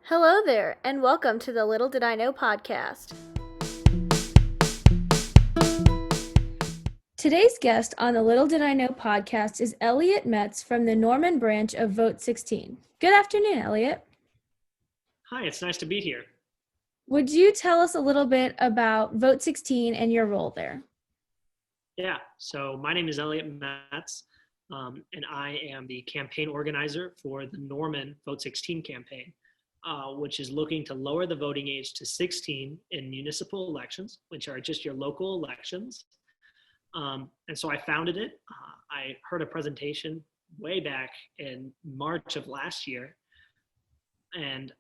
Hello there, and welcome to the Little Did I Know podcast. Today's guest on the Little Did I Know podcast is Elliott Kmetz from the Norman branch of Vote16. Good afternoon, Elliott. Hi, it's nice to be here. Would you tell us a little bit about Vote16 and your role there? Yeah, so my name is Elliott Kmetz, and I am the campaign organizer for the Norman Vote16 campaign, which is looking to lower the voting age to 16 in municipal elections, which are just your local elections. And so I founded it. I heard a presentation way back in March of last year, and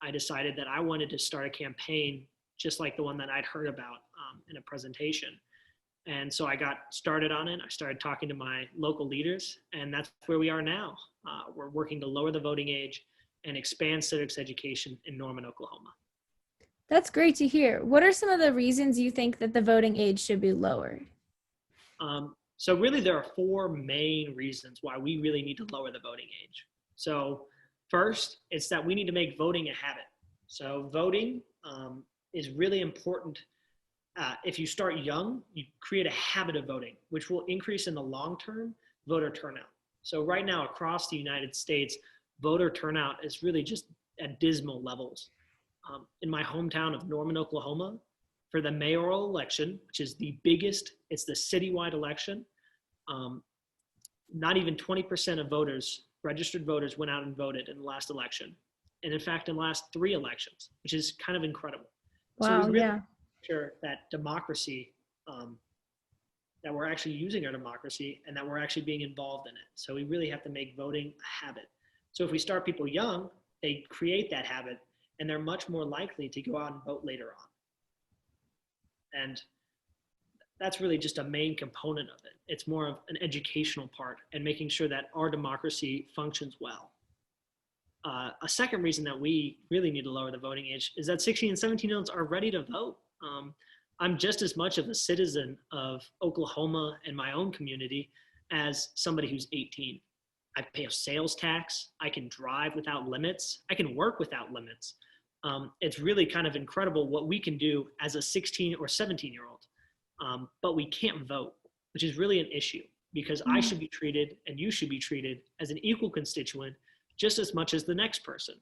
I decided that I wanted to start a campaign just like the one that I'd heard about in a presentation. And so I got started on it. I started talking to my local leaders, and that's where we are now. We're working to lower the voting age and expand civics education in Norman, Oklahoma. That's great to hear. What are some of the reasons you think that the voting age should be lowered? So really there are four main reasons why we really need to lower the voting age. So first, it's that we need to make voting a habit. So voting is really important. If you start young, you create a habit of voting, which will increase in the long-term voter turnout. So right now across the United States, voter turnout is really just at dismal levels. In my hometown of Norman, Oklahoma, for the mayoral election, which is the biggest, it's the citywide election, not even 20% of voters, registered voters, went out and voted in the last election. And in fact, in the last 3 elections, which is kind of incredible. Wow, so we really yeah. sure that democracy, that we're actually using our democracy and that we're actually being involved in it. So we really have to make voting a habit. So if we start people young, they create that habit and they're much more likely to go out and vote later on. And that's really just a main component of it. It's more of an educational part and making sure that our democracy functions well. A second reason that we really need to lower the voting age is that 16 and 17-year-olds are ready to vote. I'm just as much of a citizen of Oklahoma and my own community as somebody who's 18. I pay a sales tax. I can drive without limits. I can work without limits. It's really kind of incredible what we can do as a 16 or 17-year-old, but we can't vote, which is really an issue because I should be treated and you should be treated as an equal constituent just as much as the next person.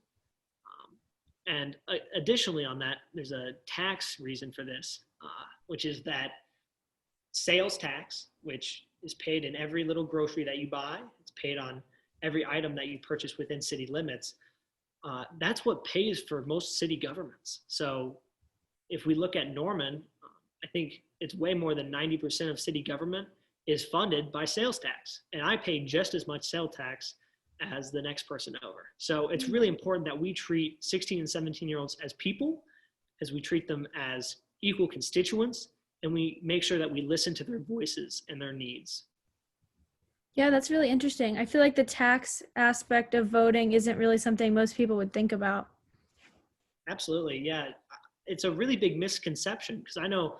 And additionally on that, there's a tax reason for this, which is that sales tax, which is paid in every little grocery that you buy, it's paid on every item that you purchase within city limits. That's what pays for most city governments. So if we look at Norman, I think it's way more than 90% of city government is funded by sales tax. And I pay just as much sales tax as the next person over. So it's really important that we treat 16 and 17-year-olds as people, as we treat them as equal constituents, and we make sure that we listen to their voices and their needs. Yeah, that's really interesting. I feel like the tax aspect of voting isn't really something most people would think about. Absolutely, yeah. It's a really big misconception because I know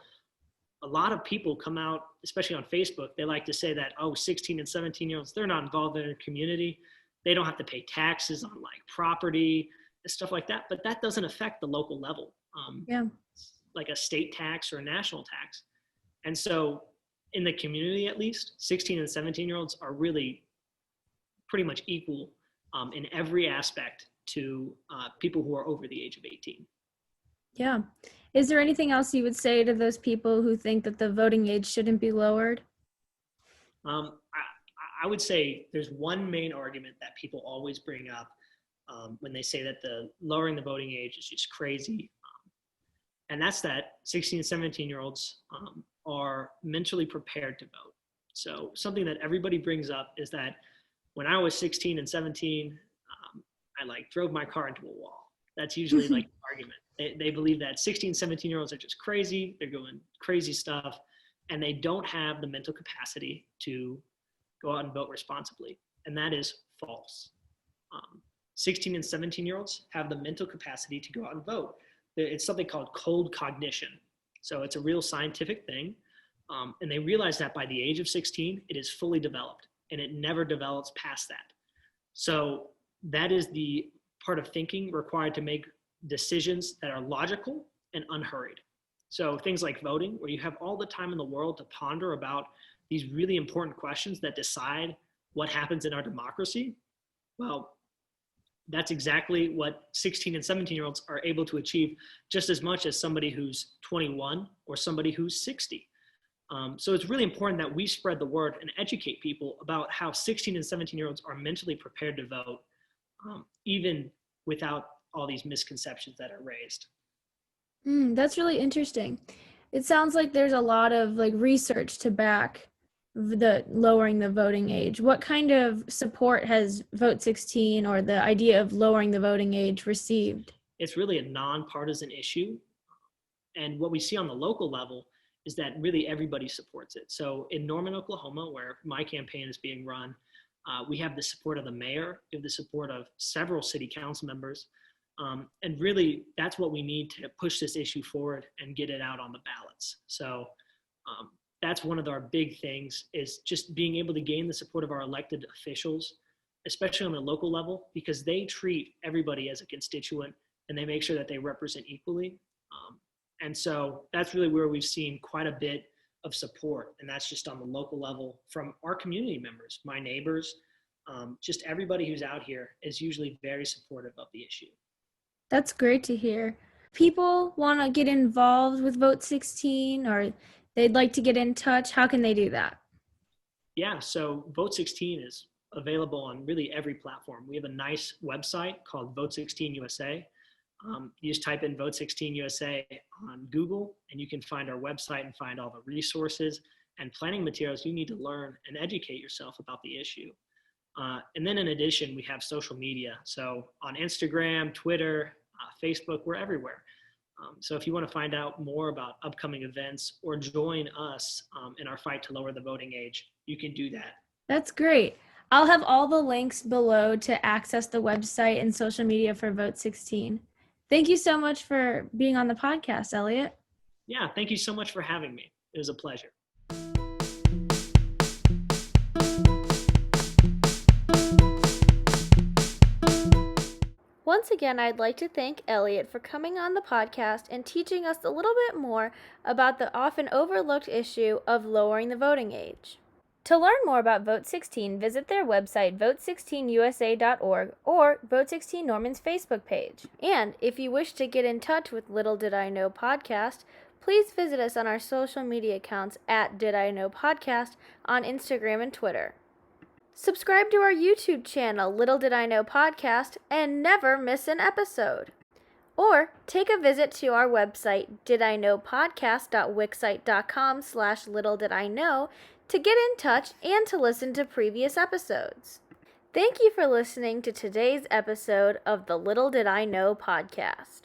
a lot of people come out, especially on Facebook, they like to say that, 16 and 17-year-olds, they're not involved in their community. They don't have to pay taxes on like property and stuff like that, but that doesn't affect the local level. Like a state tax or a national tax. And so in the community, at least 16 and 17-year-olds are really pretty much equal in every aspect to people who are over the age of 18. Yeah. Is there anything else you would say to those people who think that the voting age shouldn't be lowered? I would say there's one main argument that people always bring up when they say that the lowering the voting age is just crazy. And that's that 16 and 17-year-olds are mentally prepared to vote. So something that everybody brings up is that when I was 16 and 17, I drove my car into a wall. That's usually the argument. They believe that 16, 17-year-olds are just crazy. They're doing crazy stuff and they don't have the mental capacity to go out and vote responsibly. And that is false. 16 and 17-year-olds have the mental capacity to go out and vote. It's something called cold cognition. So it's a real scientific thing. And they realize that by the age of 16, it is fully developed and it never develops past that. So that is the part of thinking required to make decisions that are logical and unhurried. So things like voting, where you have all the time in the world to ponder about these really important questions that decide what happens in our democracy. Well, that's exactly what 16 and 17-year-olds are able to achieve just as much as somebody who's 21 or somebody who's 60. So it's really important that we spread the word and educate people about how 16 and 17-year-olds are mentally prepared to vote, even without all these misconceptions that are raised. That's really interesting. It sounds like there's a lot of research to back the lowering the voting age. What kind of support has Vote 16 or the idea of lowering the voting age received? It's really a nonpartisan issue. And what we see on the local level is that really everybody supports it. So in Norman, Oklahoma, where my campaign is being run, we have the support of the mayor, we have the support of several city council members. And really, that's what we need to push this issue forward and get it out on the ballots. So that's one of our big things, is just being able to gain the support of our elected officials, especially on the local level, because they treat everybody as a constituent and they make sure that they represent equally. And so that's really where we've seen quite a bit of support. And that's just on the local level from our community members, my neighbors, just everybody who's out here is usually very supportive of the issue. That's great to hear. People want to get involved with Vote 16 or they'd like to get in touch. How can they do that? Yeah, so Vote 16 is available on really every platform. We have a nice website called Vote 16 USA. You just type in Vote 16 USA on Google, and you can find our website and find all the resources and planning materials you need to learn and educate yourself about the issue. And then in addition, we have social media. So on Instagram, Twitter, Facebook, we're everywhere. So if you want to find out more about upcoming events or join us in our fight to lower the voting age, you can do that. That's great. I'll have all the links below to access the website and social media for Vote 16. Thank you so much for being on the podcast, Elliott. Yeah, thank you so much for having me. It was a pleasure. Once again, I'd like to thank Elliott for coming on the podcast and teaching us a little bit more about the often overlooked issue of lowering the voting age. To learn more about Vote 16, visit their website vote16usa.org or Vote 16 Norman's Facebook page. And if you wish to get in touch with Little Did I Know Podcast, please visit us on our social media accounts at Did I Know Podcast on Instagram and Twitter. Subscribe to our YouTube channel, Little Did I Know Podcast, and never miss an episode. Or take a visit to our website, didiknowpodcast.wixsite.com/littledidiknow to get in touch and to listen to previous episodes. Thank you for listening to today's episode of the Little Did I Know Podcast.